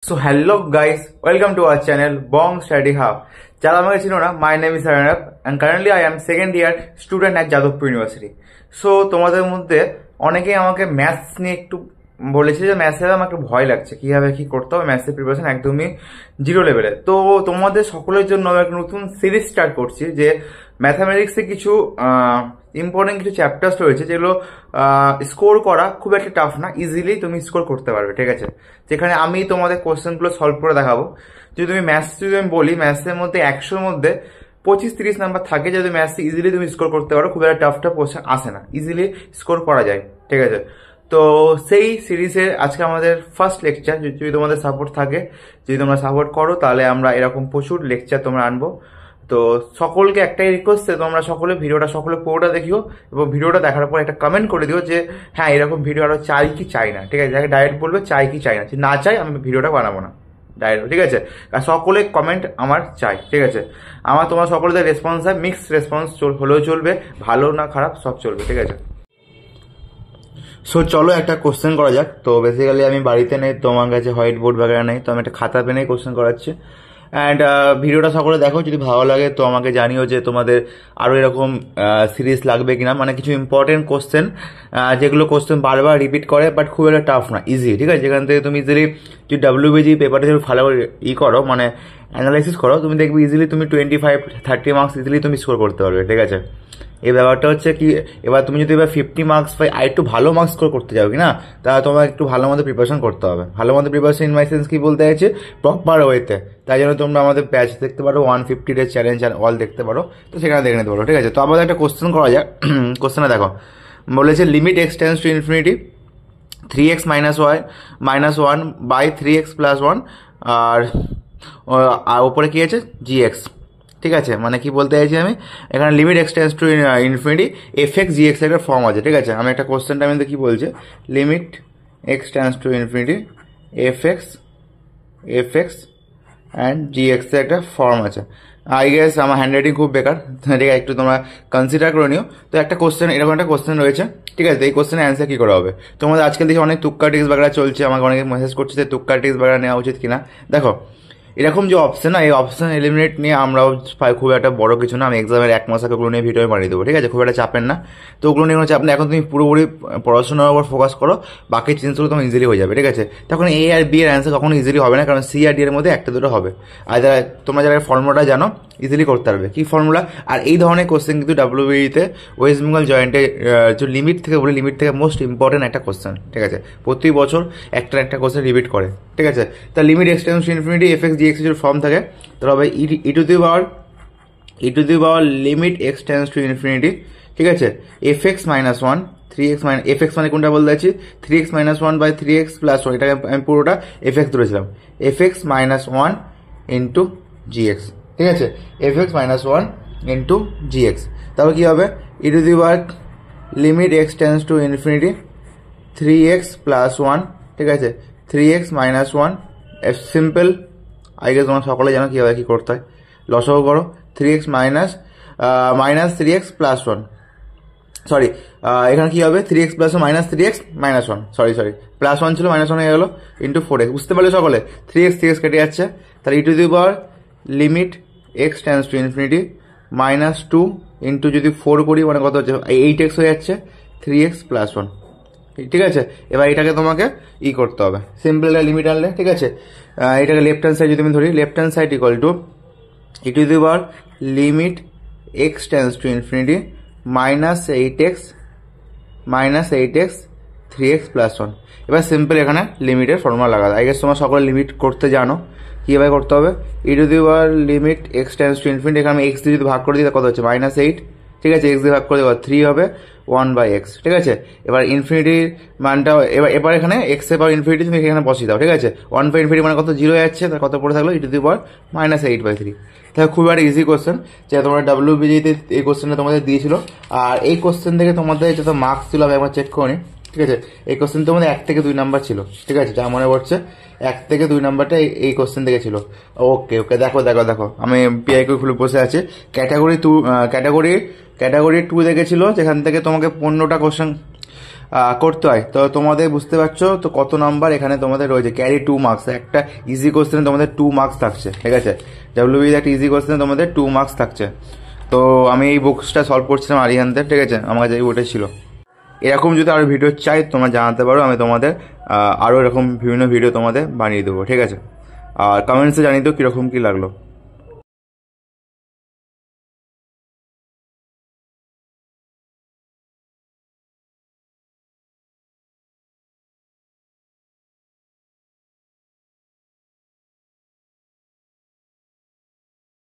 So hello guys, welcome to our channel Bong Study Hub. যারা আমাকে চিনো না, my name is Arnab and currently I am second year student at Jadavpur University. So তোমাদের মধ্যে অনেকেই আমাকে maths নিয়ে একটু বলেছে যে ম্যাথসে আমার একটু ভয় লাগছে, কিভাবে কি করতে হবে, ম্যাথসের প্রিপারেশন একদমই জিরো লেভেলে। তো তোমাদের সকলের জন্য আমি একটা নতুন সিরিজ স্টার্ট করছি যে ম্যাথামেটিক্সে কিছু ইম্পর্টেন্ট কিছু চ্যাপ্টার্স রয়েছে যেগুলো স্কোর করা খুব একটা টাফ না, ইজিলি তুমি স্কোর করতে পারবে, ঠিক আছে। যেখানে আমি তোমাদের কোশ্চেনগুলো সলভ করে দেখাবো। যদি আমি বলি ম্যাথসের মধ্যে 100-র মধ্যে 25-30 নাম্বার থাকে, যদি ম্যাথসে ইজিলি তুমি স্কোর করতে পারো, খুব একটা টাফ কোশ্চেন আসে না, ইজিলি স্কোর করা যায়, ঠিক আছে। তো সেই সিরিজের আজকে আমাদের ফার্স্ট লেকচার। যদি তোমাদের সাপোর্ট থাকে, যদি তোমরা সাপোর্ট করো, তাহলে আমরা এরকম প্রচুর লেকচার তোমরা আনবো। তো সকলকে একটাই রিকোয়েস্ট, তোমরা সকলে পুরোটা দেখিও এবং ভিডিওটা দেখার পর একটা কমেন্ট করে দিও যে হ্যাঁ এরকম ভিডিও আরো চাই কি চাই না, ঠিক আছে। যাকে ডাইরেক্ট বলবে চাই কি চাই না, যদি না চাই আমি ভিডিওটা বানাবো না ডাইরেক্ট, ঠিক আছে। আর সকলে কমেন্ট আমার চাই, ঠিক আছে। তোমার সকলের রেসপন্স হয়, মিক্স রেসপন্স হলেও চলবে, ভালো না খারাপ সব চলবে, ঠিক আছে। সো চলো একটা কোশ্চেন করা যাক। তো বেসিক্যালি আমি বাড়িতে নেই, তো আমার কাছে হোয়াইট বোর্ড বাগেরা নেই, তো আমি একটা খাতা পেনেই কোশ্চেন করাচ্ছি। অ্যান্ড ভিডিওটা সকলে দেখো, যদি ভালো লাগে তো আমাকে জানিও যে তোমাদের আরও এরকম সিরিজ লাগবে কিনা, মানে কিছু ইম্পর্টেন্ট কোশ্চেন যেগুলো কোশ্চেন বারবার রিপিট করে বাট খুব একটা টাফ না, ইজি, ঠিক আছে। যেখান থেকে তুমি ইজিলি যদি WBG পেপারটা যদি ভালো করে করো, মানে অ্যানালাইসিস করো, তুমি দেখবে ইজিলি তুমি 25-30 মার্কস ইজিলি তুমি স্কোর করতে পারবে, ঠিক আছে। এই ব্যাপারটা হচ্ছে কি, এবার তুমি যদি এবার 50 মার্কস পাই আর একটু ভালো মার্কস স্কোর করতে যাও কিনা, তাহলে তোমার একটু ভালো মতো প্রিপারেশন করতে হবে। ভালো মতো প্রিপারেশন ইন মাই সেন্স কি বলতে চাইছে, প্রপার ওয়েতে। তাই জন্য তোমরা আমাদের ব্যাচ দেখতে পারো, 150 ডে চ্যালেঞ্জ অ্যান্ড অল দেখতে পারো, তো সেখানে দেখে নিতে পারো, ঠিক আছে। তো আমাদের একটা কোশ্চেন করা যাক। কোশ্চেনে দেখো বলেছে limit x tends to infinity 3x minus 1 by 3x plus 1 আর ওপরে কি আছে gx, ঠিক আছে। মানে কি বলতে চাইছি আমি, এখানে limit x tends to infinity fx gx একটা ফর্ম আছে, ঠিক আছে। আমি একটা কোশ্চেনটা আমি কি বলছে, limit x tends to infinity fx and gx এর একটা ফর্ম আছে। আই গেস আমার হ্যান্ডরাইটিং খুব বেকার, ঠিক আছে, একটু তোমরা কনসিডার করে নিও। তো একটা কোশ্চেন, এরকম একটা কোশ্চেন রয়েছে, ঠিক আছে। এই কোশ্চেনের অ্যান্সার কি করা হবে? তোমাদের আজকাল দেখি অনেক তুক্কা টিক্স বাগড়া চলছে, আমাকে অনেকে মেসেজ করছে যে তুক্কা টিক্স বাগড়া নেওয়া উচিত কিনা। দেখো এরকম যে অপশন না, এই অপশন এলিমিনেট নিয়ে আমরাও খুব একটা বড় কিছু না, আমি এক্সামের 1 মাস আগে ওগুলো নিয়ে ভিডিও বানিয়ে দেবো, ঠিক আছে। খুব একটা চাপেন না, তো ওগুলো নিয়ে কোনো চাপ না। এখন তুমি পুরোপুরি পড়াশোনার উপর ফোকাস করো, বাকি জিনিসগুলো তোমার ইজিলি হয়ে যাবে, ঠিক আছে। তখন এ আর বি এর অ্যান্সার কখনো ইজিলি হবে না, কারণ সি আর ডি এর মধ্যে একটা দুটো হবে। আর তোমরা যারা ফর্মুলাটা জানো ইজিলি করতে পারবে। কি ফর্মুলা? আর এই ধরনের কোশ্চেন কিন্তু WBE-তে ওয়েস্ট বেঙ্গল জয়েন্টে যে লিমিট থেকে মোস্ট ইম্পর্টেন্ট একটা কোশ্চেন, ঠিক আছে। প্রতি বছর একটা কোশ্চেন রিপিট করে, ঠিক আছে। তা limit x tends to infinity fx gx এর ফর্ম থাকে, তাহলে হবে e two the power limit x tends to infinity, ঠিক আছে, fx minus 1 3x minus fx মানে কোনটা বলতে চাইছি, 3x minus 1 by 3x plus 1, এটাকে আমি পুরোটা fx ধরেছিলাম, fx minus 1 into gx, ঠিক আছে, fx minus 1 into gx। তাহলে কি হবে, e two the power limit x tends to infinity 3x plus 1, ঠিক আছে, 3x minus 1, simple. I guess তোমরা সকলে জানো কীভাবে কী করতে হয়, লসাগু করো, 3x minus 3x plus 1, sorry এখানে কি হবে, 3x plus 1 minus 3x minus 1, sorry plus 1 ছিল মাইনাস 1 হয়ে গেল, ইন্টু 4x, বুঝতে পারলে সকলে, 3x কেটে যাচ্ছে। তাহলে e to the power limit x tends to infinity -2 into যদি 4 করি মানে কত হচ্ছে, 8x হয়ে যাচ্ছে, 3x plus 1, ঠিক আছে। এবার এটাকে তোমাকে করতে হবে, সিম্পল লিমিট আনলে, ঠিক আছে। এটাকে লেফট হ্যান্ড সাইড যদি আমি ধরি, left hand side equal to E to the power limit x tends to infinity -8x 3x plus 1। এবার সিম্পল এখানে লিমিটের ফর্মুলা লাগাতে, আই গেস তোমরা সকলে লিমিট করতে জানো, কীভাবে করতে হবে, e to the power limit x tends to infinity, এখানে আমি এক্স দিয়ে যদি ভাগ করে দিই কত হচ্ছে, -8, ঠিক আছে, এক্স দিয়ে ভাগ করে দেবো 3 হবে 1/x, ঠিক আছে। এবার ইনফিনিটির মানটা এবার এখানে এক্স এর পাওয়ার ইনফিনিটি তুমি এখানে বসিয়ে দাও, ঠিক আছে। 1/∞ মানে কত, 0 যাচ্ছে, তার কত পড়ে থাকলো, ই টু দি পাওয়ার -8/3। তাহলে খুব একটা ইজি কোশ্চেন, যেটা তোমরা WBG-তে এই কোশ্চেনটা তোমাদের দিয়েছিল। আর এই কোশ্চেন থেকে তোমাদের যত মার্কস ছিল আমি একবার চেক করে নিই, ঠিক আছে। এই কোশ্চেন তোমাদের 1 থেকে 2 নাম্বার ছিল, ঠিক আছে, যা মনে পড়ছে 1 থেকে 2 নাম্বারটা এই কোশ্চেন থেকে ছিল। ওকে দেখো আমি পিআইকিউ খুলে বসে আছে, ক্যাটাগরি 2 দেখেছিল, যেখান থেকে তোমাকে 15টা কোশ্চেন করতে হয়। তো তোমাদের বুঝতে পারছো তো কত নাম্বার এখানে তোমাদের রয়েছে, ক্যারি 2 মার্কস। একটা ইজি কোশ্চেনে তোমাদের 2 মার্কস থাকছে, ঠিক আছে। ডাব্লিউবির একটা ইজি কোশ্চেনে তোমাদের 2 মার্কস থাকছে। তো আমি এই বুকসটা সলভ করছিলাম আরিহান্তের, ঠিক আছে, আমার কাছে এই বইটা ছিল। এরকম যদি আরও ভিডিও চাই তোমরা জানাতে পারো, আমি তোমাদের আরও এরকম বিভিন্ন ভিডিও তোমাদের বানিয়ে দেবো, ঠিক আছে। আর কমেন্টসে জানিয়ে দিও কীরকম কী লাগলো।